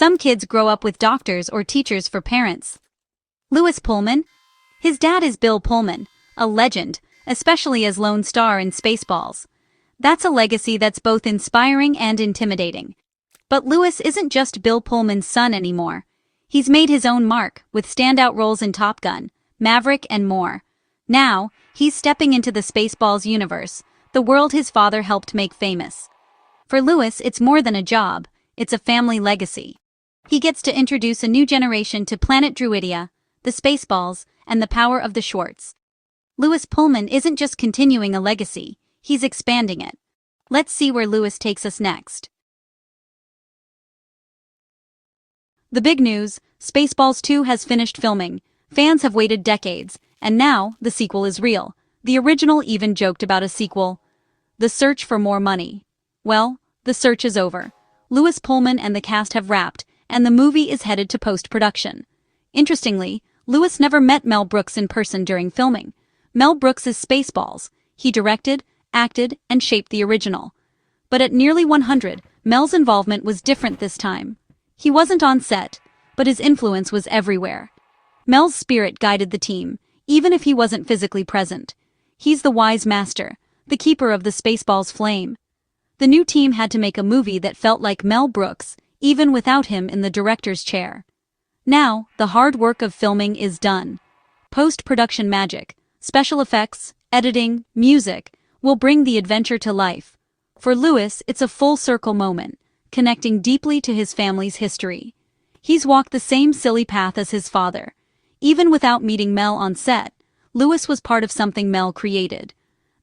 Some kids grow up with doctors or teachers for parents. Lewis Pullman? His dad is Bill Pullman, a legend, especially as Lone Star in Spaceballs. That's a legacy that's both inspiring and intimidating. But Lewis isn't just Bill Pullman's son anymore. He's made his own mark, with standout roles in Top Gun, Maverick, and more. Now, he's stepping into the Spaceballs universe, the world his father helped make famous. For Lewis, it's more than a job, it's a family legacy. He gets to introduce a new generation to planet Druidia, the Spaceballs, and the power of the Schwartz. Lewis Pullman isn't just continuing a legacy, he's expanding it. Let's see where Lewis takes us next. The big news, Spaceballs 2 has finished filming. Fans have waited decades, and now the sequel is real. The original even joked about a sequel. The search for more money. Well, the search is over. Lewis Pullman and the cast have wrapped, and the movie is headed to post-production. Interestingly, Lewis never met Mel Brooks in person during filming. Mel Brooks is Spaceballs. He directed, acted, and shaped the original. But at nearly 100, Mel's involvement was different this time. He wasn't on set, but his influence was everywhere. Mel's spirit guided the team, even if he wasn't physically present. He's the wise master, the keeper of the Spaceballs flame. The new team had to make a movie that felt like Mel Brooks, even without him in the director's chair. Now, the hard work of filming is done. Post-production magic, special effects, editing, music, will bring the adventure to life. For Lewis, it's a full-circle moment, connecting deeply to his family's history. He's walked the same silly path as his father. Even without meeting Mel on set, Lewis was part of something Mel created.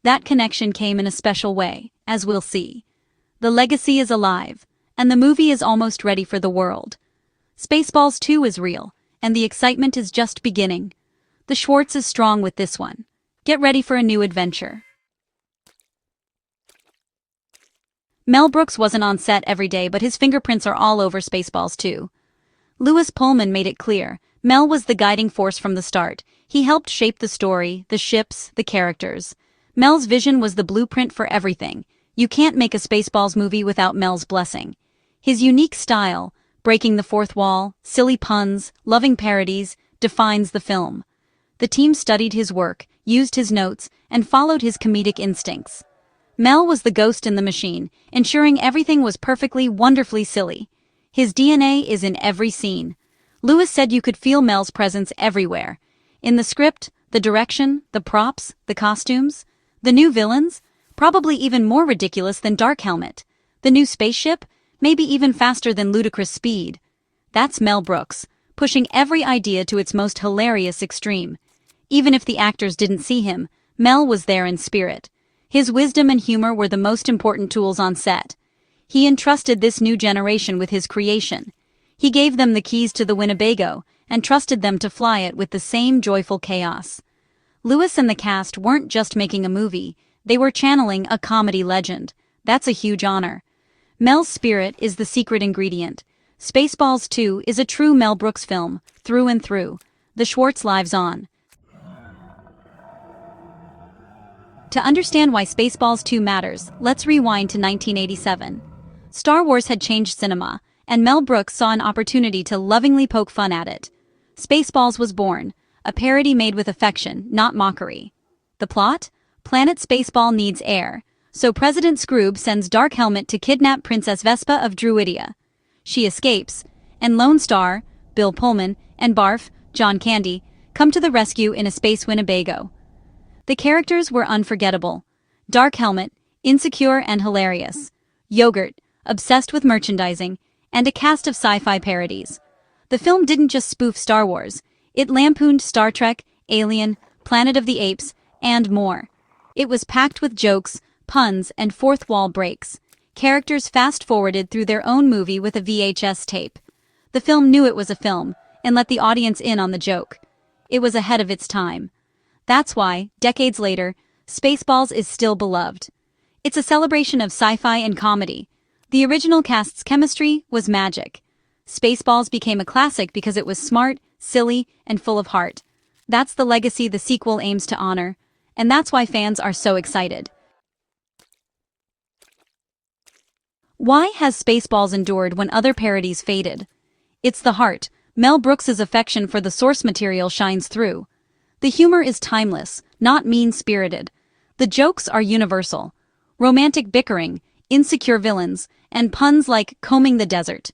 That connection came in a special way, as we'll see. The legacy is alive, and the movie is almost ready for the world. Spaceballs 2 is real, and the excitement is just beginning. The Schwartz is strong with this one. Get ready for a new adventure. Mel Brooks wasn't on set every day, but his fingerprints are all over Spaceballs 2. Lewis Pullman made it clear, Mel was the guiding force from the start. He helped shape the story, the ships, the characters. Mel's vision was the blueprint for everything. You can't make a Spaceballs movie without Mel's blessing. His unique style, breaking the fourth wall, silly puns, loving parodies, defines the film. The team studied his work, used his notes, and followed his comedic instincts. Mel was the ghost in the machine, ensuring everything was perfectly, wonderfully silly. His DNA is in every scene. Lewis said you could feel Mel's presence everywhere. In the script, the direction, the props, the costumes. The new villains? Probably even more ridiculous than Dark Helmet. The new spaceship? Maybe even faster than ludicrous speed. That's Mel Brooks, pushing every idea to its most hilarious extreme. Even if the actors didn't see him, Mel was there in spirit. His wisdom and humor were the most important tools on set. He entrusted this new generation with his creation. He gave them the keys to the Winnebago and trusted them to fly it with the same joyful chaos. Lewis and the cast weren't just making a movie, they were channeling a comedy legend. That's a huge honor. Mel's spirit is the secret ingredient. Spaceballs 2 is a true Mel Brooks film, through and through. The Schwartz lives on. To understand why Spaceballs 2 matters, let's rewind to 1987. Star Wars had changed cinema, and Mel Brooks saw an opportunity to lovingly poke fun at it. Spaceballs was born, a parody made with affection, not mockery. The plot? Planet Spaceball needs heir, so President Scroob sends Dark Helmet to kidnap Princess Vespa of Druidia. She escapes, and Lone Star, Bill Pullman, and Barf, John Candy, come to the rescue in a space Winnebago. The characters were unforgettable. Dark Helmet, insecure and hilarious. Yogurt, obsessed with merchandising, and a cast of sci-fi parodies. The film didn't just spoof Star Wars, it lampooned Star Trek, Alien, Planet of the Apes, and more. It was packed with jokes, puns, and fourth-wall breaks. Characters fast-forwarded through their own movie with a VHS tape. The film knew it was a film, and let the audience in on the joke. It was ahead of its time. That's why, decades later, Spaceballs is still beloved. It's a celebration of sci-fi and comedy. The original cast's chemistry was magic. Spaceballs became a classic because it was smart, silly, and full of heart. That's the legacy the sequel aims to honor, and that's why fans are so excited. Why has Spaceballs endured when other parodies faded? It's the heart. Mel Brooks's affection for the source material shines through. The humor is timeless, not mean-spirited. The jokes are universal. Romantic bickering, insecure villains, and puns like combing the desert.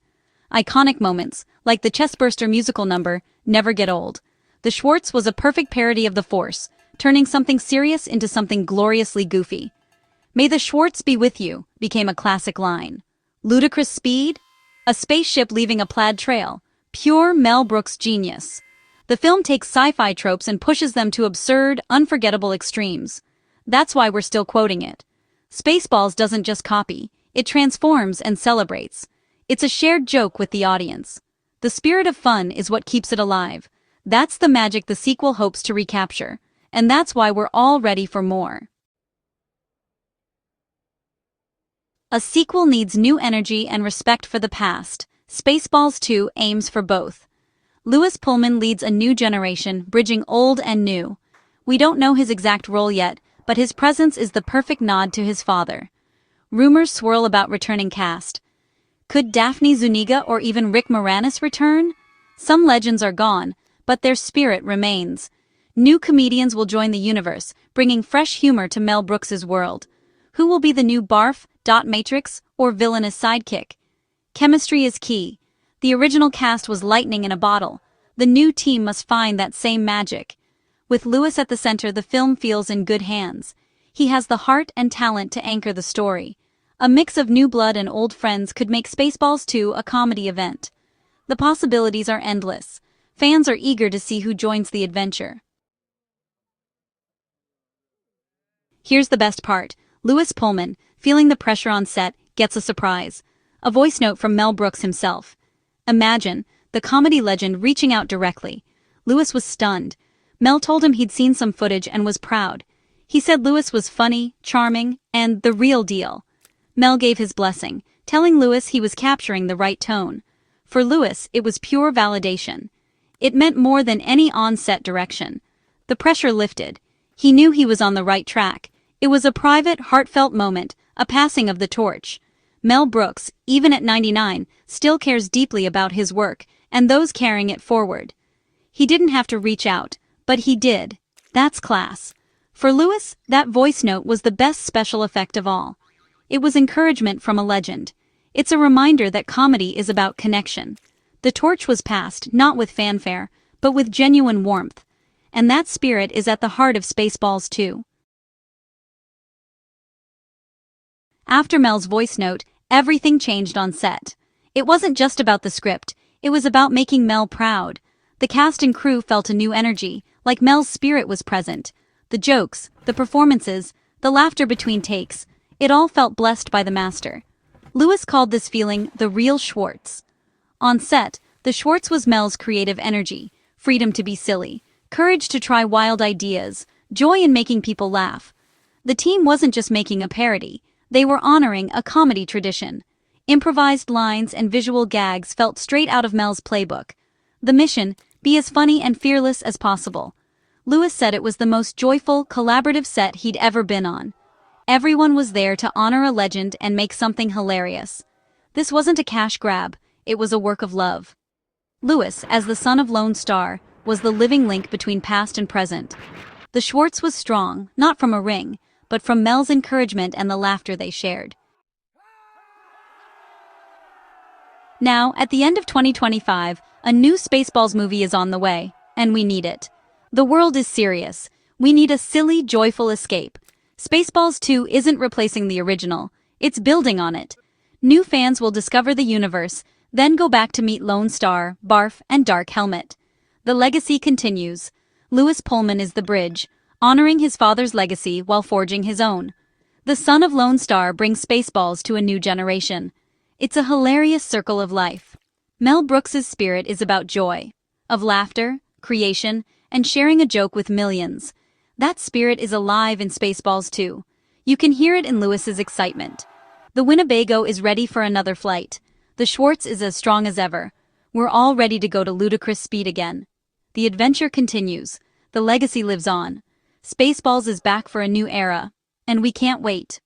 Iconic moments, like the chestburster musical number, never get old. The Schwartz was a perfect parody of the Force, turning something serious into something gloriously goofy. "May the Schwartz be with you" became a classic line. Ludicrous speed? A spaceship leaving a plaid trail. Pure Mel Brooks genius. The film takes sci-fi tropes and pushes them to absurd, unforgettable extremes. That's why we're still quoting it. Spaceballs doesn't just copy, it transforms and celebrates. It's a shared joke with the audience. The spirit of fun is what keeps it alive. That's the magic the sequel hopes to recapture, and that's why we're all ready for more. A sequel needs new energy and respect for the past. Spaceballs 2 aims for both. Bill Pullman leads a new generation, bridging old and new. We don't know his exact role yet, but his presence is the perfect nod to his father. Rumors swirl about returning cast. Could Daphne Zuniga or even Rick Moranis return? Some legends are gone, but their spirit remains. New comedians will join the universe, bringing fresh humor to Mel Brooks's world. Who will be the new Barf, Dot Matrix, or villainous sidekick? Chemistry is key. The original cast was lightning in a bottle. The new team must find that same magic. With Lewis at the center, the film feels in good hands. He has the heart and talent to anchor the story. A mix of new blood and old friends could make Spaceballs 2 a comedy event. The possibilities are endless. Fans are eager to see who joins the adventure. Here's the best part. Bill Pullman, feeling the pressure on set, gets a surprise. A voice note from Mel Brooks himself. Imagine, the comedy legend reaching out directly. Lewis was stunned. Mel told him he'd seen some footage and was proud. He said Lewis was funny, charming, and the real deal. Mel gave his blessing, telling Lewis he was capturing the right tone. For Lewis, it was pure validation. It meant more than any on-set direction. The pressure lifted. He knew he was on the right track. It was a private, heartfelt moment, a passing of the torch. Mel Brooks, even at 99, still cares deeply about his work and those carrying it forward. He didn't have to reach out, but he did. That's class. For Lewis, that voice note was the best special effect of all. It was encouragement from a legend. It's a reminder that comedy is about connection. The torch was passed, not with fanfare, but with genuine warmth. And that spirit is at the heart of Spaceballs 2. After Mel's voice note, everything changed on set. It wasn't just about the script, it was about making Mel proud. The cast and crew felt a new energy, like Mel's spirit was present. The jokes, the performances, the laughter between takes, it all felt blessed by the master. Lewis called this feeling the real Schwartz. On set, the Schwartz was Mel's creative energy, freedom to be silly, courage to try wild ideas, joy in making people laugh. The team wasn't just making a parody, they were honoring a comedy tradition. Improvised lines and visual gags felt straight out of Mel's playbook. The mission, be as funny and fearless as possible. Lewis said it was the most joyful, collaborative set he'd ever been on. Everyone was there to honor a legend and make something hilarious. This wasn't a cash grab, it was a work of love. Lewis, as the son of Lone Star, was the living link between past and present. The Schwartz was strong, not from a ring, but from Mel's encouragement and the laughter they shared. Now, at the end of 2025, a new Spaceballs movie is on the way, and we need it. The world is serious. We need a silly, joyful escape. Spaceballs 2 isn't replacing the original, it's building on it. New fans will discover the universe, then go back to meet Lone Star, Barf, and Dark Helmet. The legacy continues. Bill Pullman is the bridge, honoring his father's legacy while forging his own. The son of Lone Star brings Spaceballs to a new generation. It's a hilarious circle of life. Mel Brooks's spirit is about joy, of laughter, creation, and sharing a joke with millions. That spirit is alive in Spaceballs 2. You can hear it in Lewis's excitement. The Winnebago is ready for another flight. The Schwartz is as strong as ever. We're all ready to go to ludicrous speed again. The adventure continues. The legacy lives on. Spaceballs is back for a new era. And we can't wait.